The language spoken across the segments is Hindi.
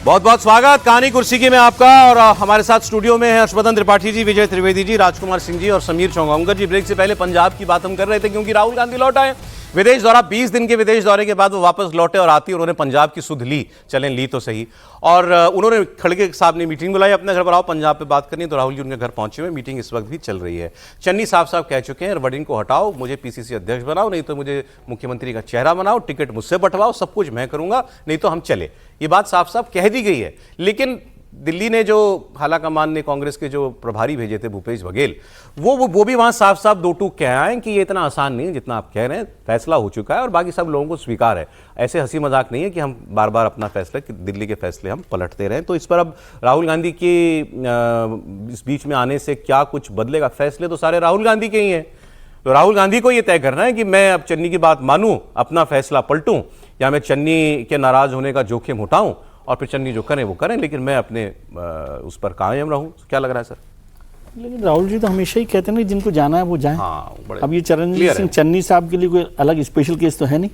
बहुत बहुत स्वागत कहानी कुर्सी की में आपका। और हमारे साथ स्टूडियो में है हर्षवर्धन त्रिपाठी जी, विजय त्रिवेदी जी, राजकुमार सिंह जी और समीर चौंगावकर जी। ब्रेक से पहले पंजाब की बात हम कर रहे थे क्योंकि राहुल गांधी लौट आए विदेश दौरा। 20 दिन के विदेश दौरे के बाद वो वापस लौटे और आती उन्होंने पंजाब की सुध ली, चलें ली तो सही। और उन्होंने खड़गे साहब ने मीटिंग बुलाई, अपने घर पर आओ पंजाब पे बात करनी, तो राहुल जी उनके घर पहुंचे हुए। मीटिंग इस वक्त भी चल रही है। चन्नी साहब कह चुके हैं रवड़िंग को हटाओ, मुझे पीसीसी अध्यक्ष बनाओ, नहीं तो मुझे मुख्यमंत्री का चेहरा बनाओ, टिकट मुझसे बंटवाओ, सब कुछ मैं करूंगा, नहीं तो हम चले। ये बात साफ साफ कह दी गई है। लेकिन दिल्ली ने जो हालाकमान ने कांग्रेस के जो प्रभारी भेजे थे भूपेश बघेल, वो भी वहां साफ साफ दो टूक कह आए कि ये इतना आसान नहीं है जितना आप कह रहे हैं, फैसला हो चुका है और बाकी सब लोगों को स्वीकार है। ऐसे हंसी मजाक नहीं है कि हम बार बार अपना फैसला, कि दिल्ली के फैसले हम पलटते रहें। तो इस पर अब राहुल गांधी के इस बीच में आने से क्या कुछ बदलेगा? फैसले तो सारे राहुल गांधी के ही हैं, तो राहुल गांधी को ये तय करना है कि मैं अब चन्नी की बात मानूं, अपना फैसला पलटूं, या मैं चन्नी के नाराज होने का जोखिम उठाऊं और फिर चन्नी जो करें वो करें, लेकिन मैं अपने उस पर कायम रहूं। क्या लग रहा है सर? लेकिन राहुल जी तो हमेशा ही कहते हैं ना जिनको जाना है वो जाएं। हाँ, अब ये चरणजीत सिंह चन्नी साहब के लिए कोई अलग स्पेशल केस तो है नहीं,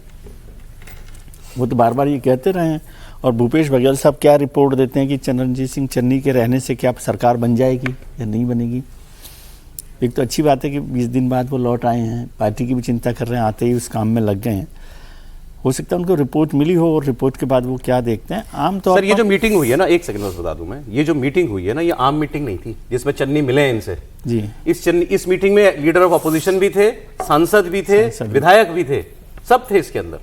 वो तो बार बार ये कहते रहे हैं। और भूपेश बघेल साहब क्या रिपोर्ट देते हैं कि चरणजीत सिंह चन्नी के रहने से क्या सरकार बन जाएगी या नहीं बनेगी। एक तो अच्छी बात है कि 20 दिन बाद वो लौट आए हैं, पार्टी की भी चिंता कर रहे हैं, आते ही उस काम में लग गए हैं। हो सकता है उनको रिपोर्ट मिली हो और रिपोर्ट के बाद वो क्या देखते हैं। आमतौर पर ये जो मीटिंग हुई है ना, एक सेकंड बस बता दूं मैं, ये जो मीटिंग हुई है ना, ये आम मीटिंग नहीं थी जिसमें चन्नी मिले हैं इनसे जी। इस मीटिंग में लीडर ऑफ अपोजिशन भी थे, सांसद भी थे, विधायक भी थे, सब थे इसके अंदर।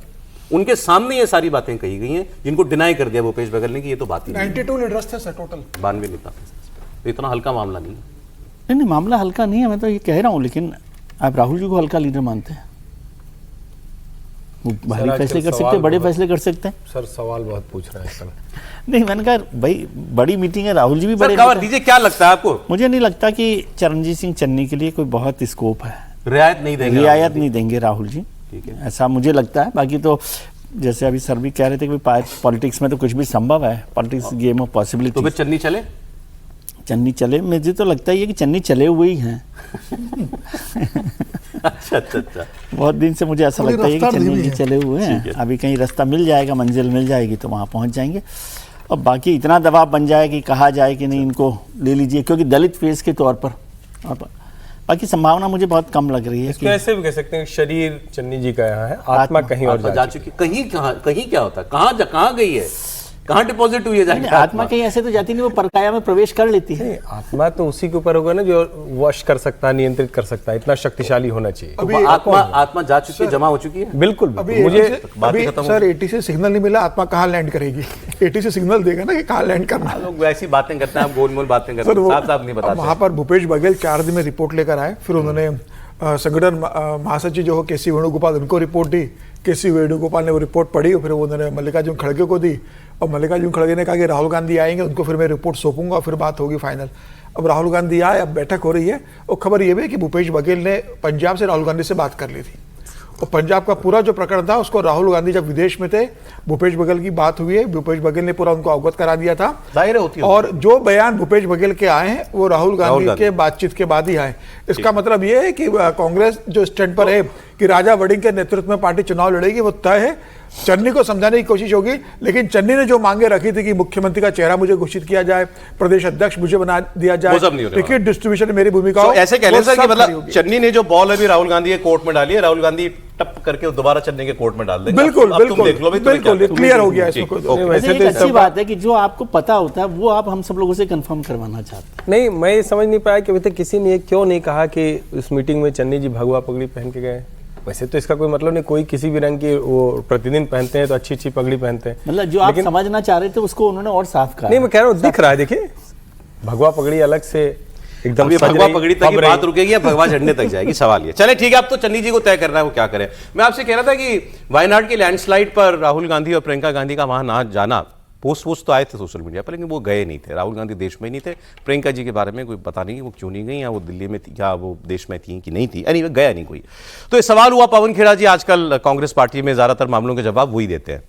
उनके सामने ये सारी बातें कही गई हैं जिनको डिनाई कर दिया भूपेश बघेल ने कि ये तो बात ही 92 लीडर्स थे सर टोटल, 92 नेता। तो इतना हल्का मामला नहीं है। नहीं, मामला हल्का नहीं है, मैं तो ये कह रहा हूँ। लेकिन आप राहुल जी को हल्का लीडर मानते हैं? वो भारी फैसले कर सकते हैं, बड़े फैसले कर सकते हैं। सर सवाल बहुत पूछ रहा है सर। नहीं, मैंने कहा भाई बड़ी मीटिंग है, राहुल जी भी बड़े दीजिए। क्या लगता है आपको? मुझे नहीं लगता कि चरणजीत सिंह चन्नी के लिए कोई बहुत स्कोप है। रियायत नहीं देंगे राहुल जी, ठीक है, ऐसा मुझे लगता है। बाकी तो जैसे अभी सर भी कह रहे थे कि पॉलिटिक्स में तो कुछ भी संभव है, पॉलिटिक्स गेम ऑफ पॉसिबिलिटी। तो फिर चन्नी चले मुझे तो लगता ही है कि चन्नी चले हुए ही हैं। अच्छा। बहुत दिन से मुझे ऐसा लगता है कि चन्नी जी चले हुए हैं। अभी कहीं रास्ता मिल जाएगा, मंजिल मिल जाएगी तो वहाँ पहुँच जाएंगे। और बाकी इतना दबाव बन जाए कि कहा जाए कि नहीं इनको ले लीजिए, क्योंकि दलित फेस के तौर पर, और बाकी संभावना मुझे बहुत कम लग रही है। कि ऐसे भी कह सकते हैं शरीर चन्नी जी का यहाँ है, आत्मा कहीं और जा चुकी। कहीं क्या होता है? कहाँ गई है? कहाँ डिपॉजिट हुई है? आत्मा कहीं ऐसे तो जाती नहीं, वो परकाया में प्रवेश कर लेती है। आत्मा तो उसी के ऊपर होगा ना जो वश कर सकता है, नियंत्रित कर सकता है, इतना शक्तिशाली होना चाहिए। तो आत्मा जा चुकी है, जमा हो चुकी है। बिल्कुल। मुझे सर 80 से सिग्नल नहीं मिला, आत्मा कहाँ लैंड करेगी? 80 से सिग्नल देगा ना कि कहाँ लैंड करना। लोग वैसी बातें करते हैं, आप गोलमोल बातें करते हैं, साफ नहीं बताते। वहाँ पर भूपेश बघेल 4 दिन में रिपोर्ट लेकर आए, फिर उन्होंने संगठन महासचिव जो हो केसी वेणुगोपाल, उनको रिपोर्ट दी। केसी वेणुगोपाल ने वो रिपोर्ट पढ़ी और फिर उन्होंने मल्लिकार्जुन खड़गे को दी, और मल्लिकार्जुन खड़गे ने कहा कि राहुल गांधी आएंगे, उनको फिर मैं रिपोर्ट सौंपूंगा और फिर बात होगी फाइनल। अब राहुल गांधी आए, अब बैठक हो रही है, और खबर ये भी है कि भूपेश बघेल ने पंजाब से राहुल गांधी से बात कर ली थी। और पंजाब का पूरा जो प्रकरण था उसको राहुल गांधी जब विदेश में थे, भूपेश बघेल की बात हुई है, भूपेश बघेल ने पूरा उनको अवगत करा दिया था। जाहिर होती है। और जो बयान भूपेश बघेल के आए हैं वो राहुल गांधी के बातचीत के बाद ही आए। इसका मतलब ये है कि कांग्रेस जो स्टैंड पर है कि राजा वड़िंग के नेतृत्व में पार्टी चुनाव लड़ेगी, वो तय है। चन्नी को समझाने की कोशिश होगी, लेकिन चन्नी ने जो मांगे रखी थी कि मुख्यमंत्री का चेहरा मुझे घोषित किया जाए, प्रदेश अध्यक्ष मुझे बना दिया जाए, टिकट डिस्ट्रीब्यूशन मेरी भूमिका हो, ऐसे कह लें सर कि मतलब चन्नी ने जो बॉल अभी राहुल गांधी के कोर्ट में डाली है, राहुल गांधी टप करके दोबारा चन्नी के कोर्ट में डाल देंगे। बिल्कुल क्लियर हो गया इसमें। वैसे एक अच्छी बात है कि जो आपको पता होता है वो आप हम सब लोगों से कंफर्म करवाना चाहते हैं। नहीं, मैं समझ नहीं पाया कि अभी तक किसी ने क्यों नहीं कहा कि उस मीटिंग में चन्नी जी भगवा पगड़ी पहन के गए। वैसे तो इसका कोई मतलब नहीं, कोई किसी भी रंग की वो प्रतिदिन पहनते हैं तो अच्छी पगड़ी पहनते हैं। मतलब जो आप समझना चाह रहे थे उसको उन्होंने और साफ कहा। नहीं, मैं कह रहा हूँ दिख रहा है, देखिए भगवा पगड़ी अलग से एकदम। भगवा पगड़ी तक बात रुकेगी या भगवा झंडे तक जाएगी, सवाल ये। चले ठीक है, अब तो चन्नी जी को तय करना है वो क्या करें। मैं आपसे कह रहा था कि वायनाड की लैंडस्लाइड पर राहुल गांधी और प्रियंका गांधी का वहां ना जाना, पोस्ट तो आए थे सोशल मीडिया पर, लेकिन वो गए नहीं थे। राहुल गांधी देश में ही नहीं थे। प्रियंका जी के बारे में कोई पता नहीं वो क्यों नहीं गई, या वो दिल्ली में थी, या वो देश में थी कि नहीं थी, एनीवे गया नहीं कोई। तो ये सवाल हुआ। पवन खेड़ा जी आजकल कांग्रेस पार्टी में ज़्यादातर मामलों के जवाब वही देते हैं,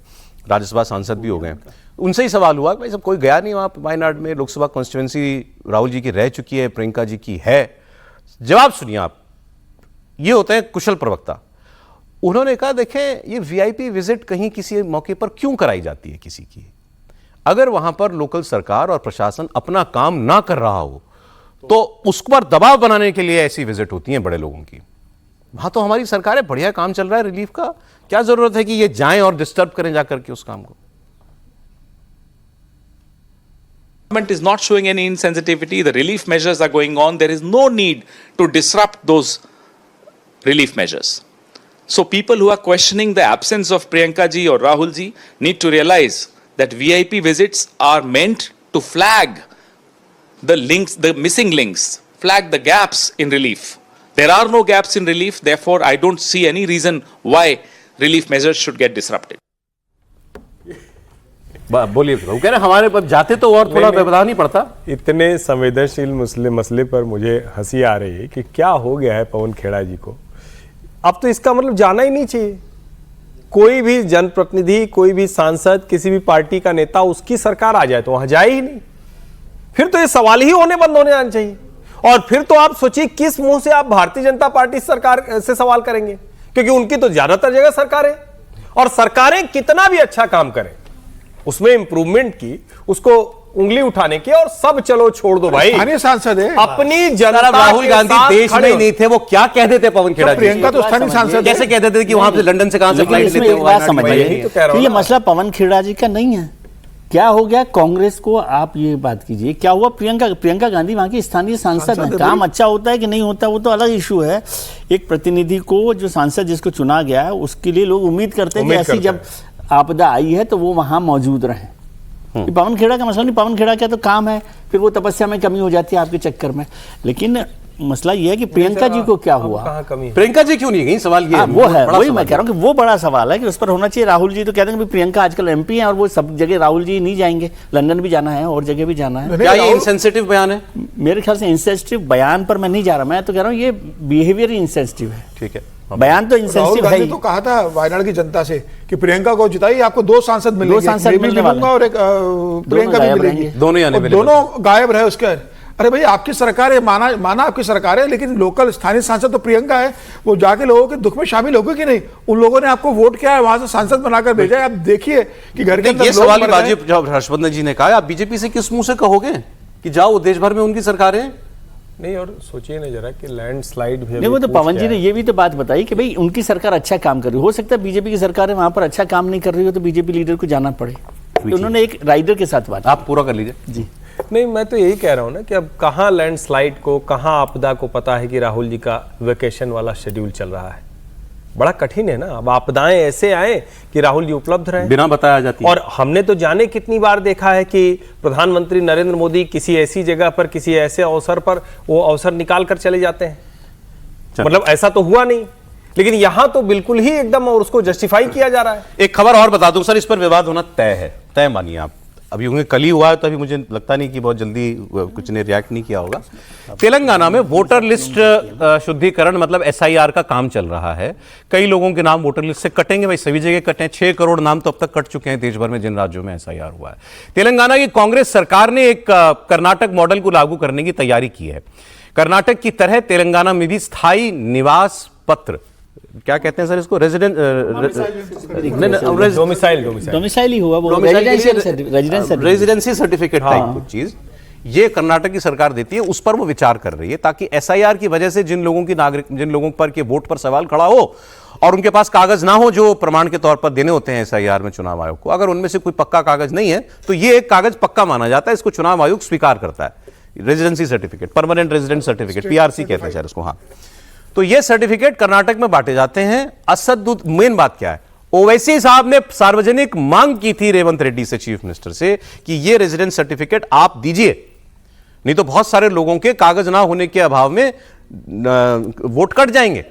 राज्यसभा सांसद भी हो गए, उनसे ही सवाल हुआ भाई सब कोई गया नहीं वहाँ वायनाड में, लोकसभा कॉन्स्टिट्यूंसी राहुल जी की रह चुकी है, प्रियंका जी की है। जवाब सुनिए आप। ये होते हैं कुशल प्रवक्ता। उन्होंने कहा देखें ये वीआईपी विजिट कहीं किसी मौके पर क्यों कराई जाती है किसी की। अगर वहां पर लोकल सरकार और प्रशासन अपना काम ना कर रहा हो तो उस पर दबाव बनाने के लिए ऐसी विजिट होती हैं बड़े लोगों की। वहां तो हमारी सरकार है, बढ़िया काम चल रहा है रिलीफ का, क्या जरूरत है कि ये जाएं और डिस्टर्ब करें जाकर के उस काम को। Government is not showing any insensitivity. The relief measures are going on. There is no need to disrupt those relief measures. So people who are questioning the absence of Priyanka ji or Rahul ji need to realize that VIP visits are meant to flag the links, the missing links, flag the gaps in relief. There are no gaps in relief. Therefore, I don't see any reason why relief measures should get disrupted. बोलिए, वो कह रहे हमारे पर जाते तो और थोड़ा व्यवधान ही पड़ता। इतने संवेदनशील मसले पर मुझे हंसी आ रही है कि क्या हो गया है पवन खेड़ा जी को। अब तो इसका मतलब जाना ही नहीं चाहिए। कोई भी जनप्रतिनिधि, कोई भी सांसद, किसी भी पार्टी का नेता उसकी सरकार आ जाए तो वहां जाए ही नहीं, फिर तो ये सवाल ही बंद होने आने चाहिए। और फिर तो आप सोचिए किस मुंह से आप भारतीय जनता पार्टी सरकार से सवाल करेंगे, क्योंकि उनकी तो ज्यादातर जगह सरकारें, और सरकारें कितना भी अच्छा काम करें उसमें इंप्रूवमेंट की, उसको उंगली उठाने की, और सब चलो छोड़ दो भाई, स्थानीय सांसद है अपनी जनता। राहुल गांधी देश में नहीं थे, वो क्या कह देते पवन खेड़ा जी? प्रियंका तो स्थानीय सांसद कैसे कह देते कि वहां से लंदन से कहां से फ्लाइट लेते हो? समझिए ये मसला पवन खेड़ा जी का नहीं है। क्या हो गया कांग्रेस को, आप ये बात कीजिए, क्या हुआ? प्रियंका गांधी वहां की स्थानीय सांसद है। काम अच्छा होता है कि नहीं होता वो तो अलग इशू है। एक प्रतिनिधि को, जो सांसद जिसको चुना गया है, उसके लिए लोग उम्मीद करते हैं कि ऐसी जब आपदा आई है तो वो वहां मौजूद रहे। पवन खेड़ा का मसला नहीं, पवन खेड़ा का तो काम है, फिर वो तपस्या में कमी हो जाती है आपके चक्कर में। लेकिन मसला ये है कि प्रियंका जी को क्या हुआ, प्रियंका जी क्यों नहीं गई? सवाल ये है, वो है, वही मैं कह रहा हूँ कि वो बड़ा सवाल है कि उस पर होना चाहिए। राहुल जी तो कहते हैं कि प्रियंका आजकल एमपी हैं और वो सब जगह राहुल जी नहीं जाएंगे, लंदन भी जाना है और जगह भी जाना है। क्या ये इंसेंसिटिव बयान है? मेरे ख्याल से इंसेंसिटिव बयान पर मैं नहीं जा रहा, मैं तो कह रहा हूँ ये बिहेवियर इंसेंसिटिव है। ठीक है, बयान तो इंसेंसिटिव है। तो कहा था वायनाड की जनता से कि प्रियंका को जिताइए, आपको 2 सांसद मिलेंगे, 2 सांसद मिलने वाले और एक प्रियंका भी मिलेंगी, दोनों गायब रहे उसके। अरे भाई आपकी सरकार है, माना आपकी सरकार है, लेकिन लोकल स्थानीय सांसद तो प्रियंका है, वो जाके लोगों के दुख में शामिल होगी कि नहीं? उन लोगों ने आपको वोट किया है, वहां से सांसद बनाकर भेजा है। आप देखिए कि घर के अंदर ये सवाल जब हर्षवर्धन जी ने कहा, आप बीजेपी से किस मुंह से कहोगे कि जाओ देश भर में उनकी सरकारें? नहीं, और सोचिए ना जरा कि लैंडस्लाइड भी, नहीं वो तो पवन जी ने ये भी तो बात बताई कि भाई उनकी सरकार अच्छा काम कर रही हो सकता है बीजेपी की सरकार वहां पर अच्छा काम नहीं कर रही हो तो बीजेपी लीडर को जाना पड़े। तो उन्होंने एक राइडर के साथ बात, आप पूरा कर लीजिए जी। नहीं, मैं तो यही कह रहा हूं ना कि अब कहां लैंडस्लाइड को, कहां आपदा को पता है कि राहुल जी का वेकेशन वाला शेड्यूल चल रहा है। बड़ा कठिन है ना, अब आपदाएं ऐसे आए कि राहुल जी उपलब्ध रहे बिना बताया जाती है। और हमने तो जाने कितनी बार देखा है कि प्रधानमंत्री नरेंद्र मोदी किसी ऐसी जगह पर, किसी ऐसे अवसर पर वो अवसर निकाल कर चले जाते हैं। मतलब ऐसा तो हुआ नहीं, लेकिन यहां तो बिल्कुल ही एकदम, और उसको जस्टिफाई किया जा रहा है। एक खबर और बता दूं सर, इस पर विवाद होना तय है, तय मानिए आप। अभी उन्हें कल ही हुआ है तो अभी मुझे लगता नहीं कि बहुत जल्दी कुछ ने रिएक्ट नहीं किया होगा। तेलंगाना में वोटर लिस्ट शुद्धिकरण मतलब SIR का काम चल रहा है। कई लोगों के नाम वोटर लिस्ट से कटेंगे, भाई सभी जगह कटे। 6 करोड़ नाम तो अब तक कट चुके हैं देश भर में जिन राज्यों में SIR हुआ है। तेलंगाना की कांग्रेस सरकार ने एक कर्नाटक मॉडल को लागू करने की तैयारी की है। कर्नाटक की तरह तेलंगाना में भी स्थायी निवास पत्र, क्या कहते हैं सर इसको, डोमिसाइल ही हुआ वो, रेजिडेंसी सर्टिफिकेट टाइप कुछ चीज, ये कर्नाटक की सरकार देती है। उस पर वो विचार कर रही है ताकि SIR की वजह से जिन लोगों पर के वोट पर सवाल खड़ा हो और उनके पास कागज ना हो जो प्रमाण के तौर पर देने होते हैं SIR में चुनाव आयोग को, अगर उनमें से कोई पक्का कागज नहीं है तो ये एक कागज पक्का माना जाता है, इसको चुनाव आयोग स्वीकार करता है। Residency certificate, permanent resident certificate, PRC कहते हैं शायद इसको। हाँ, तो ये सर्टिफिकेट कर्नाटक में बांटे जाते हैं। असद, मेन बात क्या है, ओवैसी साहब ने सार्वजनिक मांग की थी रेवंत रेड्डी से, चीफ मिनिस्टर से, कि ये रेजिडेंट सर्टिफिकेट आप दीजिए, नहीं तो बहुत सारे लोगों के कागज ना होने के अभाव में वोट कट जाएंगे।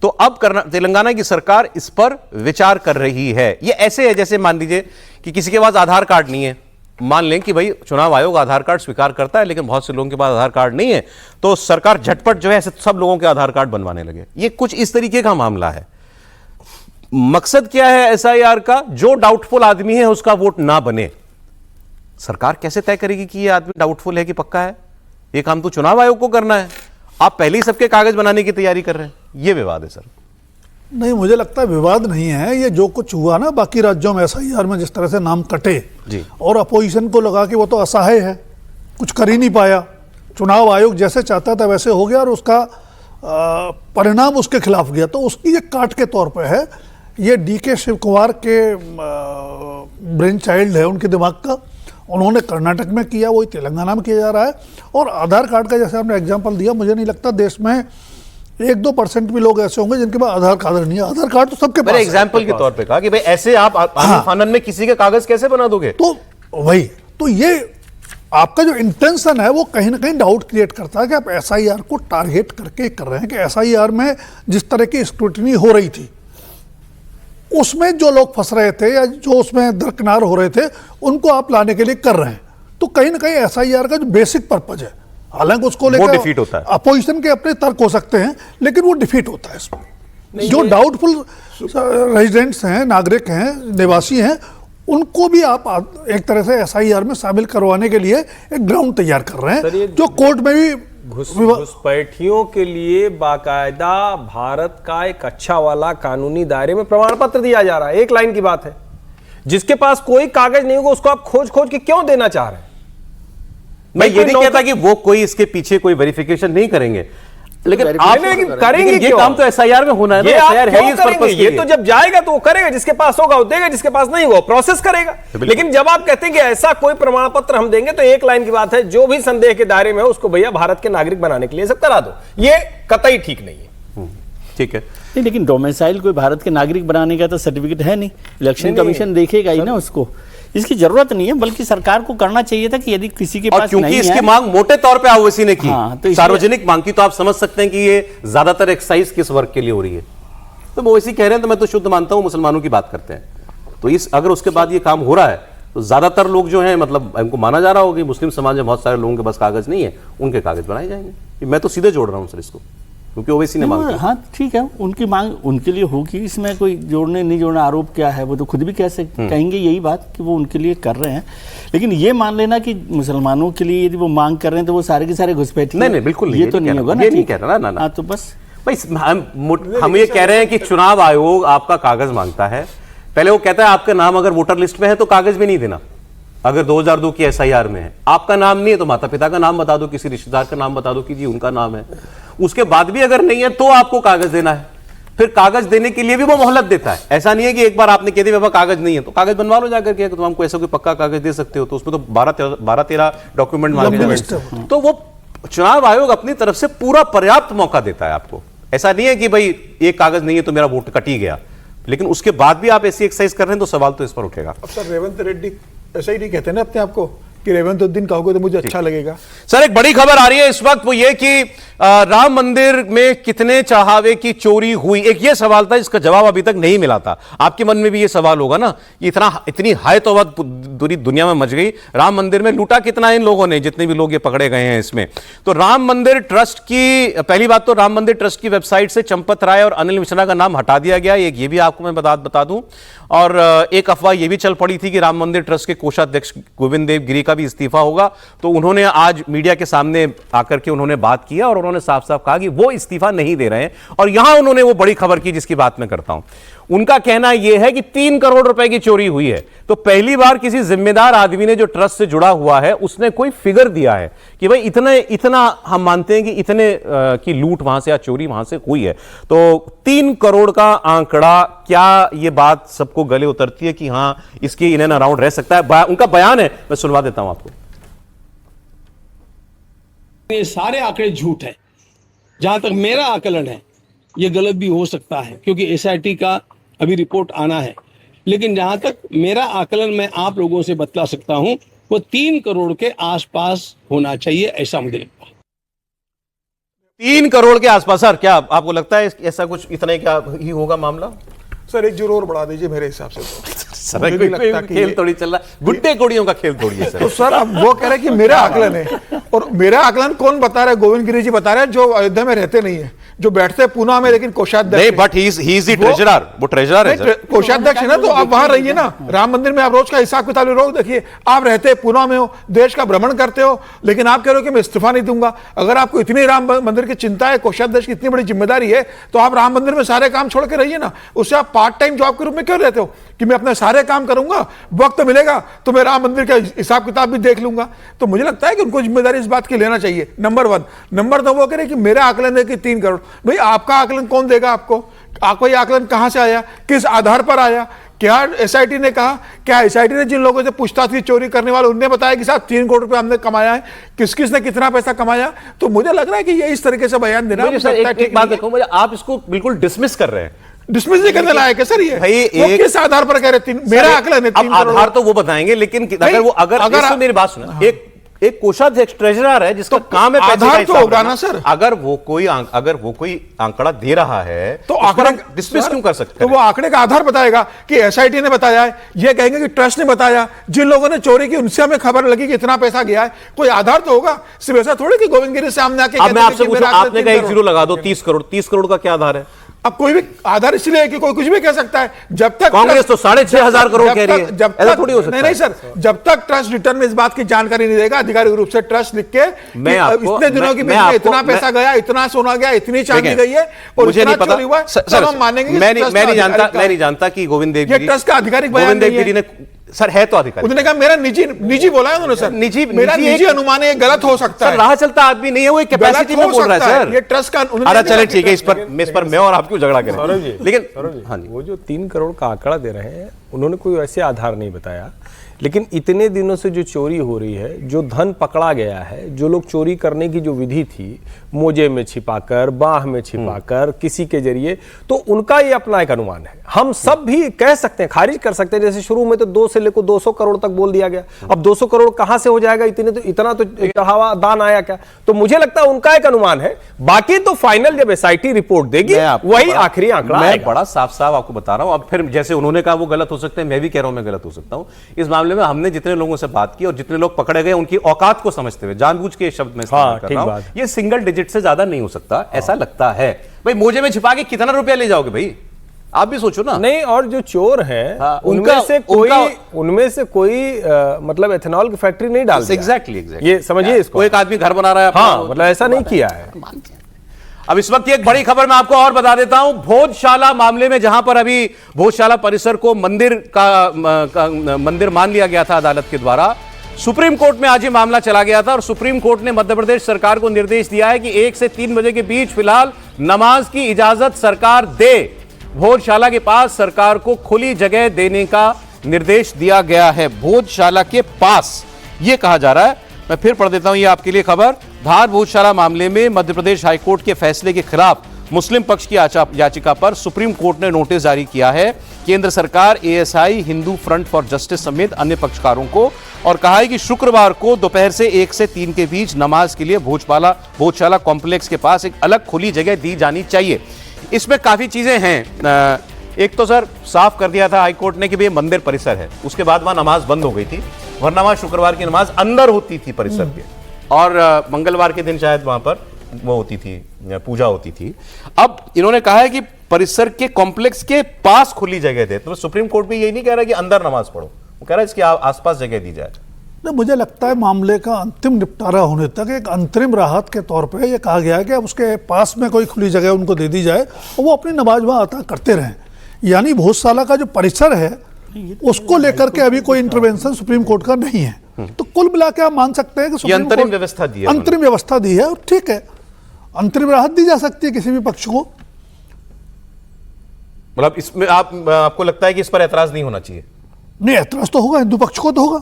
तो अब तेलंगाना की सरकार इस पर विचार कर रही है। ये ऐसे है जैसे मान लीजिए कि किसी के पास आधार कार्ड नहीं है, मान लें कि भाई चुनाव आयोग आधार कार्ड स्वीकार करता है लेकिन बहुत से लोगों के पास आधार कार्ड नहीं है, तो सरकार झटपट जो है सब लोगों के आधार कार्ड बनवाने लगे। ये कुछ इस तरीके का मामला है। मकसद क्या है SIR का? जो डाउटफुल आदमी है उसका वोट ना बने। सरकार कैसे तय करेगी कि ये आदमी डाउटफुल है कि पक्का है? ये काम तो चुनाव आयोग को करना है। आप पहले ही सबके कागज बनाने की तैयारी कर रहे हैं। ये विवाद है सर। नहीं, मुझे लगता है विवाद नहीं है। ये जो कुछ हुआ ना बाकी राज्यों में एसआईआर में, जिस तरह से नाम कटे जी। और अपोजिशन को लगा कि वो तो असहाय है, कुछ कर ही नहीं पाया, चुनाव आयोग जैसे चाहता था वैसे हो गया और उसका परिणाम उसके खिलाफ गया, तो उसकी एक काट के तौर पे है। ये डीके शिव कुमार के ब्रेन चाइल्ड है उनके दिमाग का, उन्होंने कर्नाटक में किया, वही तेलंगाना में किया जा रहा है। और आधार कार्ड का जैसे आपने एग्जांपल दिया, मुझे नहीं लगता देश में 1-2% भी लोग ऐसे होंगे जिनके पास आधार कार्ड नहीं है। आधार कार्ड तो सबके पास मैंने है। एग्जाम्पल के तौर पे कहा कि भाई ऐसे आप फानन में किसी के कागज कैसे बना दोगे? तो वही तो, ये आपका जो इंटेंशन है वो कहीं ना कहीं डाउट क्रिएट करता है कि आप एसआईआर को टारगेट करके कर रहे हैं। कि एसआईआर में जिस तरह की स्क्रूटनी हो रही थी उसमें जो लोग फंस रहे थे या जो उसमें दरकिनार हो रहे थे उनको आप लाने के लिए कर रहे हैं। तो कहीं ना कहीं एसआईआर का जो बेसिक पर्पज है, हालांकि उसको लेकर डिफीट होता है। अपोजिशन के अपने तर्क हो सकते हैं, लेकिन वो डिफीट होता है इसमें। जो डाउटफुल रेजिडेंट्स हैं, नागरिक हैं, निवासी हैं, उनको भी आप एक तरह से एसआईआर में शामिल करवाने के लिए एक ग्राउंड तैयार कर रहे हैं, जो कोर्ट में भी घुसपैठियों के लिए बाकायदा भारत का एक अच्छा वाला कानूनी दायरे में प्रमाण पत्र दिया जा रहा है। एक लाइन की बात है, जिसके पास कोई कागज नहीं होगा उसको आप खोज खोज के क्यों देना चाह रहे हैं? मैं ये नहीं कहता कि वो कोई इसके पीछे कोई वेरिफिकेशन नहीं करेंगे, लेकिन आप करेंगे, ये काम तो एसआईआर में होना है। ये एसआईआर है ही इस करेंगे, पर्पस के ये लिए। तो जब जाएगा तो वो करेगा, जिसके पास होगा वो देगा, जिसके पास नहीं होगा वो प्रोसेस करेगा। लेकिन जब आप कहते हैं कि ऐसा कोई प्रमाण पत्र हम देंगे, तो एक लाइन की बात है, जो भी संदेह के दायरे में हो उसको भैया भारत के नागरिक बनाने के लिए सब करा दो। ये कतई ठीक नहीं है। ठीक है, नहीं, लेकिन डोमिसाइल कोई भारत के नागरिक बनाने का तो सर्टिफिकेट है नहीं। इलेक्शन कमीशन देखेगा ही ना उसको, इसकी जरूरत नहीं है। बल्कि सरकार को करना चाहिए था कि यदि किसी के और पास क्योंकि नहीं इसकी है, मांग मोटे तौर पे ओवैसी ने की, हाँ, तो इसलिए- सार्वजनिक मांग की, तो आप समझ सकते हैं कि ये ज्यादातर एक्सरसाइज किस वर्ग के लिए हो रही है। तो ओवैसी कह रहे हैं तो मैं तो शुद्ध मानता हूं, मुसलमानों की बात करते हैं। तो इस अगर उसके बाद ये काम हो रहा है तो ज्यादातर लोग जो हैं, मतलब हमको माना जा रहा होगा कि मुस्लिम समाज में बहुत सारे लोगों के पास कागज नहीं है, उनके कागज बनाए जाएंगे। मैं तो सीधे जोड़ रहा हूं सर इसको, क्योंकि ओवैसी ने मांग की। हाँ ठीक है, उनकी मांग उनके लिए होगी, इसमें कोई जोड़ने नहीं जोड़ना आरोप क्या है, वो तो खुद भी कहेंगे यही बात कि वो उनके लिए कर रहे हैं। लेकिन ये मान लेना कि मुसलमानों के लिए यदि वो मांग कर रहे हैं तो वो सारे के सारे घुसपैठिए, नहीं, बिल्कुल ये तो नहीं होगा ना। ये नहीं कह रहा ना। हाँ, तो बस भाई हम ये कह रहे हैं कि चुनाव आयोग आपका कागज मांगता है। पहले वो कहता है आपका नाम अगर वोटर लिस्ट में है तो कागज भी नहीं देना। अगर 2002 की एसआईआर में है, आपका नाम नहीं है तो माता पिता का नाम बता दो, किसी रिश्तेदार का नाम बता दो कि जी उनका नाम है। उसके बाद भी अगर नहीं है तो आपको कागज देना है। फिर कागज देने के लिए भी वो मोहलत देता है। ऐसा नहीं है कि एक बार आपने कह दिया बाबा कागज नहीं है तो कागज बनवा लो जाकर के, तो हमको ऐसा कोई पक्का कागज दे सकते हो। तो उसमें तो 12-13 डॉक्यूमेंट मांगे जाएंगे। तो वो चुनाव आयोग अपनी तरफ से पूरा पर्याप्त मौका देता है आपको। ऐसा नहीं है कि भाई एक कागज नहीं है तो मेरा वोट कट ही गया, लेकिन उसके बाद भी आप ऐसी एक्सरसाइज कर रहे हैं तो सवाल तो इस पर उठेगा। अब सर रेवंत रेड्डी ऐसा ही नहीं कहते ना अपने आप को कि रेवंत उद्दीन कहोगे तो मुझे अच्छा लगेगा। सर एक बड़ी खबर आ रही है इस वक्त, वो ये कि राम मंदिर में कितने चढ़ावे की चोरी हुई। एक ये सवाल था जिसका जवाब अभी तक नहीं मिला था। आपके मन में भी ये सवाल होगा ना, इतनी हाय तौबा पूरी दुनिया में मच गई। राम मंदिर में लूटा कितना इन लोगों ने, जितने भी लोग ये पकड़े गए हैं इसमें। तो राम मंदिर ट्रस्ट की पहली बात तो राम मंदिर ट्रस्ट की वेबसाइट से चंपत राय और अनिल मिश्रा का नाम हटा दिया गया। एक ये भी आपको मैं बता दूं। और एक अफवाह ये भी चल पड़ी थी कि राम मंदिर ट्रस्ट के कोषाध्यक्ष गोविंद देव गिरी का भी इस्तीफा होगा। तो उन्होंने आज मीडिया के सामने आकर के उन्होंने बात किया और उन्होंने साफ साफ कहा कि वो इस्तीफा नहीं दे रहे हैं। और यहां उन्होंने वो बड़ी खबर की जिसकी बात मैं करता हूं। उनका कहना यह है कि 3 करोड़ रुपए की चोरी हुई है। तो पहली बार किसी जिम्मेदार आदमी ने जो ट्रस्ट से जुड़ा हुआ है उसने कोई फिगर दिया है कि भाई इतना हम मानते हैं कि इतने की लूट वहां से या चोरी वहां से हुई है। तो 3 करोड़ का आंकड़ा, क्या ये बात सबको गले उतरती है कि हां इसके इन एंड अराउंड रह सकता है? उनका बयान है, मैं सुनवा देता हूं आपको। ये सारे आंकड़े झूठ है। जहां तक मेरा आकलन है ये गलत भी हो सकता है क्योंकि एसआईटी का अभी रिपोर्ट आना है, लेकिन जहां तक मेरा आकलन मैं आप लोगों से बतला सकता हूं वो 3 करोड़ के आसपास होना चाहिए, ऐसा मुझे लगता है। 3 करोड़ के आसपास। सर क्या आपको लगता है ऐसा कुछ इतना ही क्या ही होगा मामला? सर एक जोर और बढ़ा दीजिए मेरे हिसाब से। सर मुझे कोई नहीं लगता कि खेल ये- थोड़ी चल रहा है, गुड्डे कोड़ियों का खेल थोड़ी है तो सर। सर अब वो कह रहे हैं कि मेरा आकलन है, और मेरा आकलन कौन बता रहा है? गोविंद गिरी जी बता रहे हैं, जो अयोध्या में रहते नहीं है, जो बैठते हैं पूना में लेकिन कोषाध्यक्ष नहीं, हैं। बट ही इज द वो- ट्रेजरर, वो ट्रेजरर है सर। कोषाध्यक्ष है ना, तो आप वहां रहिए ना, राम मंदिर में आप रोज का हिसाब किताब रोज देखिए। आप रहते हैं पूना में हो, देश का भ्रमण करते हो, लेकिन आप कह रहे हो कि मैं इस्तीफा नहीं दूंगा। अगर आपको इतनी राम मंदिर की चिंता है, कोषाध्यक्ष की इतनी बड़ी जिम्मेदारी है, तो आप राम मंदिर में सारे काम छोड़ के रहिए ना। उससे आप पार्ट टाइम जॉब के रूप में क्यों रहते हो कि मैं अपने सारे काम करूंगा, वक्त मिलेगा तो मैं राम मंदिर का हिसाब किताब भी देख लूंगा? तो मुझे लगता है कि उनको जिम्मेदारी इस बात की लेना चाहिए, नंबर 1। नंबर 2, वो कह रहे कि मेरा आकलन है कि 3 करोड़। भाई आपका आकलन कौन देगा आपको? आपको ये आकलन कहां से आया, किस आधार पर आया? क्या एसआईटी ने कहा? क्या एसआईटी ने जिन लोगों से पूछताछ की, चोरी करने वाले, उनने बताया कि साहब 3 करोड़ रुपए हमने कमाया है? किस किस ने कितना पैसा कमाया? तो मुझे लग रहा है कि ये इस तरीके से बयान देना मुझे मुझे सर लगता है एक ठीक बात नहीं है। देखो, मुझे आप इसको बिल्कुल डिसमिस कर रहे हैं। डिसमिस नहीं करने लायक है सर ये। भाई वो एक- किस आधार पर कह रहे? मेरा आकलन है 3 अब करोड़। आधार तो वो बताएंगे, लेकिन अगर वो अगर इसमें मेरी बात सुना, एक कोषाध्यक्ष ट्रेजरर है जिसका काम है पैसे का आधार तो हिसाब होगा रखना। ना सर। अगर वो कोई आंकड़ा दे रहा है तो उस पर आंकड़े हम डिसमिस सर, क्यों कर सकते तो हैं? वो आंकड़े का आधार बताएगा कि एसआईटी ने बताया है, ये कहेंगे कि ट्रस्ट ने बताया, जिन लोगों ने चोरी की उनसे हमें खबर लगी कि इतना पैसा गया है। कोई आधार तो होगा, सिर्फ ऐसा थोड़ी कि गोविंद गिरी सामने आके अब कहते मैं हैं आपसे कि पूछूं, मेरा आकलन आपने 3 कहा 1 करोड़। जीरो लगा दो, 30 करोड़। 30 करोड़ का क्या आधार है? अब कोई भी आधार इसलिए है कि कोई कुछ भी कह सकता है। जब तक कांग्रेस तो 6,500 करोड़ जब कह रही तक- है। जब ऐसा तक थोड़ी हो सकता नहीं नहीं है। सर, जब तक ट्रस्ट रिटर्न में इस बात की जानकारी नहीं देगा आधिकारिक रूप से, ट्रस्ट लिख के मैं कि आपको- इतने दिनों की मैं बीच में आपको- इतना पैसा गया, इतना सोना गया, इतनी चांदी देखिए, गई है और मुझे इतना नहीं पता चोरी हुआ है, सर, तब हम मानेंगे कि मैं ट्रस्ट नहीं का जानता, आधिकारिक मैं नहीं जानता कि गोविंद ये देवगिरी, ट्रस्ट का आधिकारिक बयान गोविंद नहीं देवगिरी है। ने सर है तो अधिकारी। उन्होंने कहा मेरा निजी बोला है उन्होंने सर, मेरा निजी निजी अनुमान है, ये गलत हो सकता सर है। राह चलता आदमी नहीं है, वो एक कैपेसिटी में हो बोल रहा है सकता है, सर। ये ट्रस्ट का उन्होंने अरे नहीं चले कहा ठीक है, कि इस पर मैं और आप क्यों झगड़ा करें? सौरभ जी, लेकिन सौरभ जी, हाँ जी, वो जो 3 करोड़ का आंकड़ा दे रहे हैं, उन्होंने कोई ऐसे आधार नहीं बताया, लेकिन इतने दिनों से जो चोरी हो रही है, जो धन पकड़ा गया है, जो लोग चोरी करने की जो विधि थी, मोजे में छिपाकर, बाह में छिपाकर, किसी के जरिए, तो उनका ये अपना एक अनुमान है। हम सब भी कह सकते हैं, खारिज कर सकते हैं। जैसे शुरू में तो 2 से लेकर 200 करोड़ तक बोल दिया गया, अब 200 करोड़ कहां से हो जाएगा? इतना तो चढ़ावा दान आया क्या? तो मुझे लगता है उनका एक अनुमान है, बाकी तो फाइनल जब एसआईटी रिपोर्ट देगी मैं आपको वही बड़ा- आखिरी आंकड़ा मैं आएगा। बड़ा साफ साफ आपको बता रहा हूं। अब फिर जैसे उन्होंने कहा वो गलत हो सकते हैं, मैं भी कह रहा हूं मैं गलत हो सकता हूं। इस मामले में हमने जितने लोगों से बात की और जितने लोग पकड़े गए उनकी औकात को समझते हुए जानबूझ के शब्द में इस्तेमाल कर ठीक रहा हूं, बात। ये सिंगल डिजिट से ज्यादा नहीं हो सकता, ऐसा लगता है। भाई मोजे में छिपा के कितना रुपया ले जाओगे भाई? आप भी सोचो ना। नहीं, और जो चोर हैं हाँ, उनमें से कोई मतलब एथेनॉल की फैक्ट्री नहीं डाल दिया। एग्जैक्टली ये समझिए इसको। कोई एक आदमी घर बना रहा है अपना, हाँ, मतलब ऐसा नहीं किया है। अब इस वक्त की एक बड़ी खबर मैं आपको और बता देता हूं। भोजशाला मामले में जहां पर अभी भोजशाला परिसर को मंदिर मान लिया गया था अदालत के द्वारा, सुप्रीम कोर्ट में आज ये मामला चला गया था और सुप्रीम कोर्ट ने मध्य प्रदेश सरकार को निर्देश दिया है कि 1 से 3 बजे के बीच फिलहाल नमाज की इजाजत सरकार दे। भोजशाला के पास सरकार को खुली जगह देने का निर्देश दिया गया है। भोजशाला के पास यह कहा जा रहा है। मैं फिर पढ़ देता हूं ये आपके लिए खबर। धार भोजशाला मामले में मध्य प्रदेश हाईकोर्ट के फैसले के खिलाफ मुस्लिम पक्ष की याचिका पर सुप्रीम कोर्ट ने नोटिस जारी किया है केंद्र सरकार, ASI, Hindu front for justice समेत अन्य पक्षकारों को, और कहा है कि शुक्रवार को दोपहर से 1 से 3 के बीच नमाज के लिए भोजशाला कॉम्प्लेक्स के पास एक अलग खुली जगह दी जानी चाहिए। इसमें काफी चीजें हैं। एक तो सर साफ कर दिया था हाईकोर्ट ने कि भाई मंदिर परिसर है, उसके बाद वहां नमाज बंद हो गई थी, वरना शुक्रवार की नमाज अंदर होती थी परिसर के, और मंगलवार के दिन शायद वहां पर वो होती थी, पूजा होती थी। अब इन्होंने कहा है कि परिसर के कॉम्प्लेक्स के पास खुली जगह दे। तो सुप्रीम कोर्ट भी यही नहीं कह रहा कि अंदर नमाज पढ़ो, वो कह रहा है इसके आसपास जगह दी जाए। नहीं, मुझे लगता है मामले का अंतिम निपटारा होने तक एक अंतरिम राहत के तौर पे ये कहा गया है कि अब उसके पास में कोई खुली जगह उनको दे दी जाए और वो अपनी नमाज वहाँ अता करते रहें। यानी भोजशाला का जो परिसर है उसको लेकर के अभी कोई इंटरवेंशन सुप्रीम कोर्ट का नहीं है। तो कुल मिला के आप मान सकते हैं कि सुप्रीम अंतरिम कोर्ट व्यवस्था दी है, अंतरिम व्यवस्था दी है, और ठीक है, अंतरिम राहत दी जा सकती है किसी भी पक्ष को। मतलब इसमें आपको लगता है कि इस पर ऐतराज नहीं होना चाहिए? नहीं, ऐतराज तो होगा, हिंदू पक्ष को तो होगा।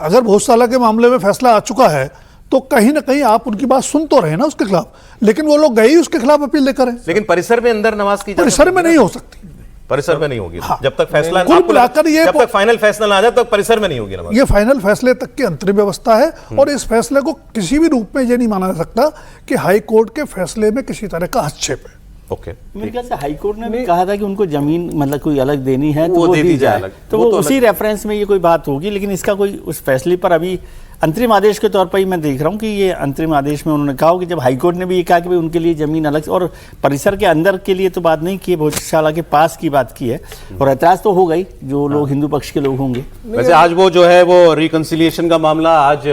अगर भोजशाला के मामले में फैसला आ चुका है तो कहीं ना कहीं आप उनकी बात सुन तो रहे ना उसके खिलाफ, लेकिन वो लोग गए ही उसके खिलाफ अपील लेकर हैं। लेकिन परिसर में अंदर नमाज की परिसर में नहीं हो सकती, परिसर में नहीं होगी। हाँ। जब तक फैसला कुल मिलाकर ये जब तक फाइनल फैसला ना आ जाए तब परिसर में नहीं होगी नमाज। ये फाइनल फैसले तक की अंतरिम व्यवस्था है और इस फैसले को किसी भी रूप में ये नहीं माना जा सकता कि हाई कोर्ट के फैसले में किसी तरह का हस्तक्षेप है। ओके, मेरे ख्याल से हाईकोर्ट ने भी कहा था कि उनको जमीन मतलब कोई अलग देनी है तो वो वो दे दी दी जाए जाए, अलग। तो वो वो तो उसी अलग। रेफरेंस में ये कोई बात होगी, लेकिन इसका कोई उस फैसले पर अभी अंतरिम आदेश के तौर पर ही मैं देख रहा हूँ कि ये अंतरिम आदेश में उन्होंने कहा कि जब हाईकोर्ट ने भी ये कहा कि भाई उनके लिए जमीन अलग और परिसर के अंदर के लिए तो बात नहीं की है, भोजशाला के पास की बात की है, और ऐतराज तो होगा ही जो लोग हिंदू पक्ष के लोग होंगे। वैसे आज वो जो है वो रिकंसिलिएशन का मामला आज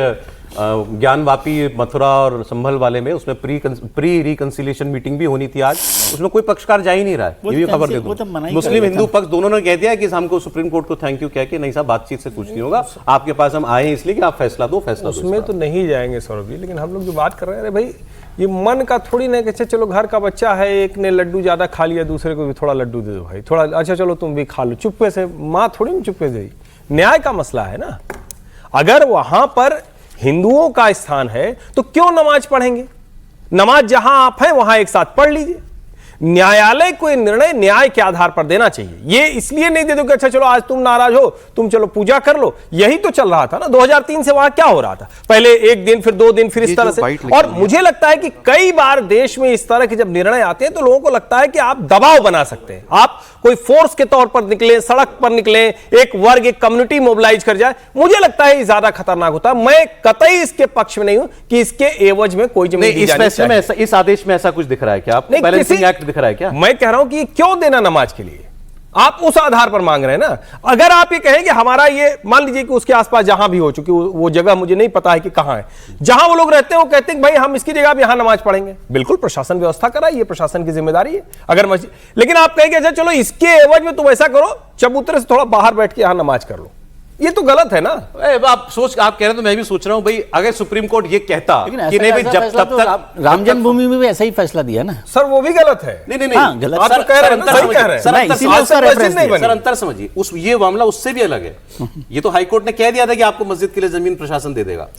ज्ञानवापी मथुरा और संभल वाले में उसमें प्री रिकंसिलिएशन मीटिंग भी होनी थी आज, उसमें कोई पक्षकार जा ही नहीं रहा है, वो ये भी तो खबर दे वो तो मना दूं। ही मुस्लिम कर हिंदू दिया पक्ष दोनों ने कह दिया कि हमको सुप्रीम कोर्ट को थैंक यू कह के नहीं साहब बातचीत से कुछ नहीं होगा, आपके पास हम आए हैं इसलिए कि आप फैसला दो उसमें तो नहीं जाएंगे सौरभ जी, लेकिन हम लोग जो बात कर रहे हैं, अरे भाई ये मन का थोड़ी ना कि चलो घर का बच्चा है, एक ने लड्डू ज्यादा खा लिया, दूसरे को भी थोड़ा लड्डू दे दो भाई, थोड़ा अच्छा चलो तुम भी खा लो, चुप्पे से माँ थोड़ी ना चुप्पे से, न्याय का मसला है ना। अगर वहां पर हिंदुओं का स्थान है तो क्यों नमाज पढ़ेंगे? नमाज जहां आप हैं वहां एक साथ पढ़ लीजिए। न्यायालय को निर्णय न्याय के आधार पर देना चाहिए, ये इसलिए नहीं दे दो कि अच्छा चलो आज तुम नाराज हो, तुम चलो पूजा कर लो। यही तो चल रहा था ना 2003 से, वहां क्या हो रहा था, पहले एक दिन फिर 2 दिन फिर इस तरह से। और मुझे लगता है कि कई बार देश में इस तरह के जब निर्णय आते हैं तो लोगों को लगता है कि आप दबाव बना सकते हैं, आप कोई फोर्स के तौर पर निकले, सड़क पर निकले, एक वर्ग एक कम्युनिटी मोबिलाइज कर जाए। मुझे लगता है ये ज्यादा खतरनाक होता है। मैं कतई इसके पक्ष में नहीं हूं कि इसके एवज में कोई जमीन दी जानी चाहिए। इस आदेश में ऐसा कुछ दिख रहा है क्या आपको? बैलेंसिंग एक्ट दिख रहा है क्या? मैं कह रहा हूं कि क्यों देना नमाज के लिए, आप उस आधार पर मांग रहे हैं ना। अगर आप ये कहें कि हमारा ये मान लीजिए कि उसके आसपास जहां भी हो चुकी वो जगह मुझे नहीं पता है कि कहां है, जहां वो लोग रहते हैं वो कहते हैं भाई हम इसकी जगह यहां नमाज पढ़ेंगे, बिल्कुल प्रशासन व्यवस्था कराए, ये प्रशासन की जिम्मेदारी है। अगर मस्जिद, लेकिन आप कहेंगे अच्छा चलो इसके एवज में तुम ऐसा करो, चबूतरे से थोड़ा बाहर बैठ के यहां नमाज कर लो, ये तो गलत है ना। आप कह रहे हैं तो मैं भी सोच रहा हूं भाई, अगर सुप्रीम कोर्ट ये कहता कि नहीं भाई जब तब तक राम जन्मभूमि में भी ऐसा ही फैसला दिया ना सर, वो भी गलत है। नहीं हाँ, गलत। आप तो कह रहे हैं ना, सही कह रहे हैं। सर अंतर समझिए, उस ये मामला उससे भी अलग है। ये तो हाईकोर्ट ने कह दिया था कि आपको मस्जिद के लिए जमीन प्रशासन दे देगा,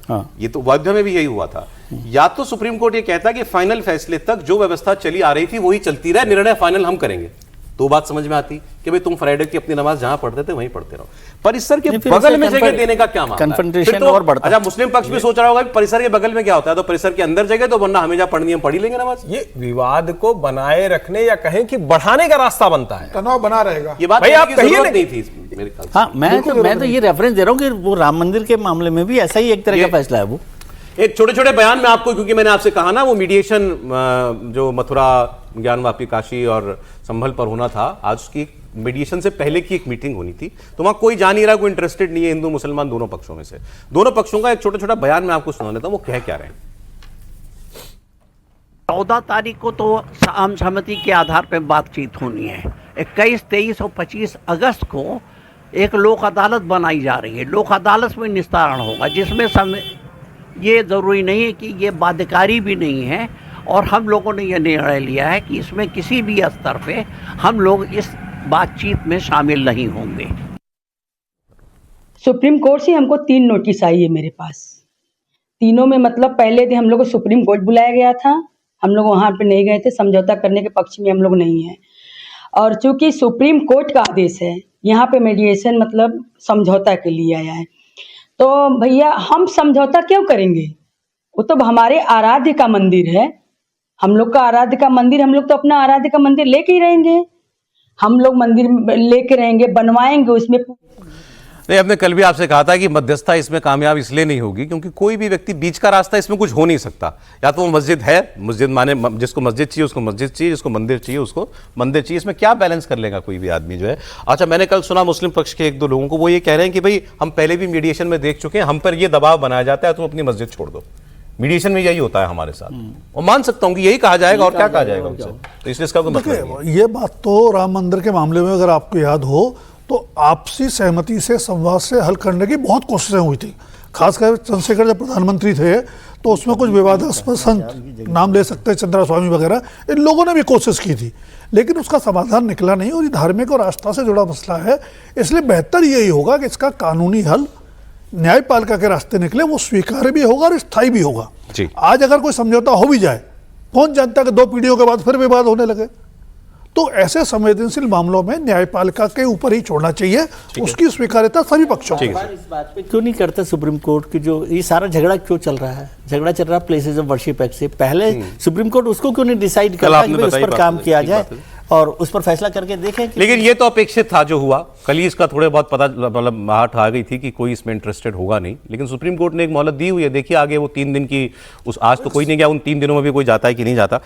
ये तो अयोध्या में भी यही हुआ था। या तो सुप्रीम कोर्ट ये कहता कि फाइनल फैसले तक जो व्यवस्था चली आ रही थी वही चलती रहे, निर्णय फाइनल हम करेंगे, तो बात समझ में आती कि भाई तुम फ्राइडे की अपनी नमाज जहां पढ़ते थे वहीं पढ़ते रहो। परिसर के बगल में जगह देने का क्या मामला है? कन्फ्रंटेशन तो, और बढ़ता है। अच्छा मुस्लिम पक्ष भी सोच रहा होगा परिसर के बगल में क्या होता है, तो परिसर के अंदर जगह तो वरना हमें जहां पढ़नी हम पढ़ी लेंगे नमाज। ये विवाद को बनाए रखने या कहें कि बढ़ाने का रास्ता बनता है, तनाव बना रहेगा। ये बात भाई आप कहिए नहीं थी मेरे ख्याल से। हाँ, मैं तो ये रेफरेंस दे रहा हूँ कि वो राम मंदिर के मामले में भी ऐसा ही एक तरह का फैसला है। वो एक छोटे छोटे बयान में आपको, क्योंकि मैंने आपसे कहा ना वो मीडिएशन जो मथुरा, ज्ञानवापी, काशी और संभल पर होना था, आज उसकी मीडिएशन से पहले की एक मीटिंग होनी थी, तो वहां कोई जा नहीं रहा, कोई इंटरेस्टेड नहीं है, हिंदू मुसलमान दोनों पक्षों में से। दोनों पक्षों का एक छोटा छोटा बयान मैं आपको सुना देता हूं, वो कह क्या रहे हैं। 14 तारीख को तो आम सहमति के आधार पर बातचीत होनी है। 21, 23 और 25 अगस्त को एक लोक अदालत बनाई जा रही है। लोक अदालत में निस्तारण होगा, जिसमें ये ज़रूरी नहीं है कि ये बाध्यकारी भी नहीं है, और हम लोगों ने यह निर्णय लिया है कि इसमें किसी भी स्तर पे हम लोग इस बातचीत में शामिल नहीं होंगे। सुप्रीम कोर्ट से हमको 3 नोटिस आई है मेरे पास। तीनों में मतलब पहले दिन हम लोग को सुप्रीम कोर्ट बुलाया गया था, हम लोग वहाँ पे नहीं गए थे, समझौता करने के पक्ष में हम लोग नहीं हैं। और चूंकि सुप्रीम कोर्ट का आदेश है, यहाँ पे मीडिएशन मतलब समझौता के लिए आया है, तो भैया हम समझौता क्यों करेंगे? वो तो हमारे आराध्य का मंदिर है, हम लोग का आराध्य का मंदिर, हम लोग तो अपना आराध्य का मंदिर लेके ही रहेंगे, हम लोग मंदिर लेके रहेंगे, बनवाएंगे उसमें। नहीं, हमने कल भी आपसे कहा था कि मध्यस्थता इसमें कामयाब इसलिए नहीं होगी क्योंकि कोई भी व्यक्ति बीच का रास्ता इसमें कुछ हो नहीं सकता। या तो वो मस्जिद है, मस्जिद माने जिसको मस्जिद चाहिए उसको मस्जिद चाहिए, जिसको मंदिर चाहिए उसको मंदिर चाहिए, इसमें क्या बैलेंस कर लेगा कोई भी आदमी जो है। अच्छा, मैंने कल सुना मुस्लिम पक्ष के 1-2 लोगों को, वो ये कह रहे हैं कि भाई हम पहले भी मीडिएशन में देख चुके हैं, हम पर ये दबाव बनाया जाता है तुम अपनी मस्जिद छोड़ दो। मीडिएशन में यही होता है हमारे साथ, और मान सकता हूं कि यही कहा जाएगा, और क्या कहा जाएगा उनसे, तो इसलिए इसका कोई मतलब नहीं है। ये बात तो राम मंदिर के मामले में अगर आपको याद हो तो आपसी सहमति से, संवाद से हल करने की बहुत कोशिशें हुई थी। खासकर चंद्रशेखर जब प्रधानमंत्री थे तो उसमें कुछ विवादास्पद संत, नाम ले सकते हैं चंद्रा स्वामी वगैरह, इन लोगों ने भी कोशिश की थी, लेकिन उसका समाधान निकला नहीं, और ये धार्मिक और आस्था से जुड़ा मसला है। इसलिए बेहतर यही होगा कि इसका कानूनी हल न्यायपालिका के रास्ते निकले, वो स्वीकार्य भी होगा और स्थायी भी होगा। आज अगर कोई समझौता हो भी जाए, कौन जानता है कि 2 पीढ़ियों के बाद फिर विवाद होने लगे, तो ऐसे संवेदनशील मामलों में न्यायपालिका के ऊपर ही छोड़ना चाहिए, उसकी स्वीकार्यता सभी पक्षों की। इस बात पे क्यों नहीं करता सुप्रीम कोर्ट की, जो ये सारा झगड़ा क्यों चल रहा है? झगड़ा चल रहा है प्लेसेस ऑफ वर्शिप एक्ट से। पहले सुप्रीम कोर्ट उसको क्यों नहीं डिसाइड करता कि उस पर काम किया जाए और उस पर फैसला करके देखें? लेकिन ये तो अपेक्षित था जो हुआ, कल ही इसका थोड़े बहुत पता मतलब आहट आ गई थी कि कोई इसमें इंटरेस्टेड होगा नहीं, लेकिन सुप्रीम कोर्ट ने एक मोहलत दी हुई है। देखिए आगे वो 3 दिन की, उस आज तो कोई नहीं गया, उन 3 दिनों में भी कोई जाता है कि नहीं जाता।